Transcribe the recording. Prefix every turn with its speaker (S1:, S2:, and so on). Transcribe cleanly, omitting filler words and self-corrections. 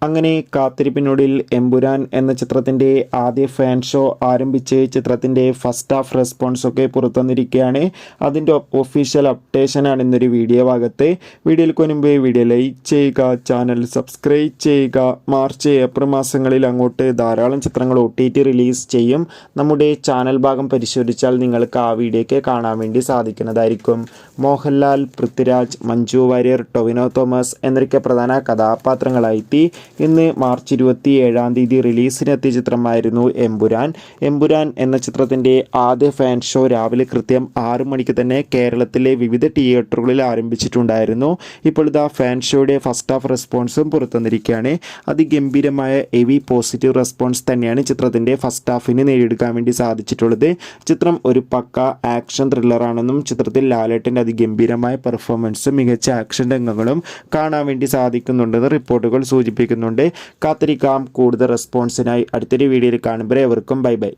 S1: അങ്ങനെ കാത്തിരിപ്പിനൊടുവിൽ എമ്പുരാൻ എന്ന ചിത്രത്തിൻ്റെ ആദ്യ ഫാൻ ഷോ ആരംഭിച്ച് ചിത്രത്തിൻ്റെ ഫസ്റ്റ് ഹാഫ് റെസ്പോൺസ് ഒക്കെ പുറത്തുവന്നിരിക്കുകയാണ്. അതിൻ്റെ ഒഫീഷ്യൽ അപ്ഡേഷനാണ് ഇന്നൊരു വീഡിയോ ഭാഗത്ത്. വീഡിയോയിൽ മുൻപ് വീഡിയോ ലൈക്ക് ചെയ്യുക, ചാനൽ സബ്സ്ക്രൈബ് ചെയ്യുക. മാർച്ച് ഏപ്രിൽ മാസങ്ങളിൽ അങ്ങോട്ട് ധാരാളം ചിത്രങ്ങൾ OTT റിലീസ് ചെയ്യും. നമ്മുടെ ചാനൽ ഭാഗം പരിശോധിച്ചാൽ നിങ്ങൾക്ക് ആ വീഡിയോയ്ക്ക് കാണാൻ വേണ്ടി സാധിക്കുന്നതായിരിക്കും. മോഹൻലാൽ, പൃഥ്വിരാജ്, മഞ്ജു വാര്യർ, ടൊവിനോ തോമസ് എന്നൊക്കെ പ്രധാന കഥാപാത്രങ്ങളായി ഇന്ന് മാർച്ച് 27 റിലീസിനെത്തിയ ചിത്രമായിരുന്നു എമ്പുരാൻ. എമ്പുരാൻ എന്ന ചിത്രത്തിൻ്റെ ആദ്യ ഫാൻ ഷോ രാവിലെ കൃത്യം 6 മണിക്ക് തന്നെ കേരളത്തിലെ വിവിധ തിയേറ്ററുകളിൽ ആരംഭിച്ചിട്ടുണ്ടായിരുന്നു. ഇപ്പോൾ ഇതാ ഫാൻ ഷോയുടെ ഫസ്റ്റ് ഹാഫ് റെസ്പോൺസും പുറത്തുവന്നിരിക്കുകയാണ്. അതിഗംഭീരമായ ഹെവി പോസിറ്റീവ് റെസ്പോൺസ് തന്നെയാണ് ചിത്രത്തിൻ്റെ ഫസ്റ്റ് ഹാഫിന് നേടിയെടുക്കാൻ വേണ്ടി സാധിച്ചിട്ടുള്ളത്. ചിത്രം ഒരു പക്ക ആക്ഷൻ ത്രില്ലറാണെന്നും ചിത്രത്തിൽ ലാലേട്ടൻ്റെ അതിഗംഭീരമായ പെർഫോമൻസും മികച്ച ആക്ഷൻ രംഗങ്ങളും കാണാൻ വേണ്ടി സാധിക്കുന്നുണ്ടെന്ന് റിപ്പോർട്ടുകൾ സൂചിപ്പിക്കുന്നുണ്ട്. കാത്തിരിക്കാം കൂടുതൽ റെസ്പോൺസിനായി. അടുത്തൊരു വീഡിയോയിൽ കാണുമ്പോൾ എവർക്കും ബൈ ബൈ.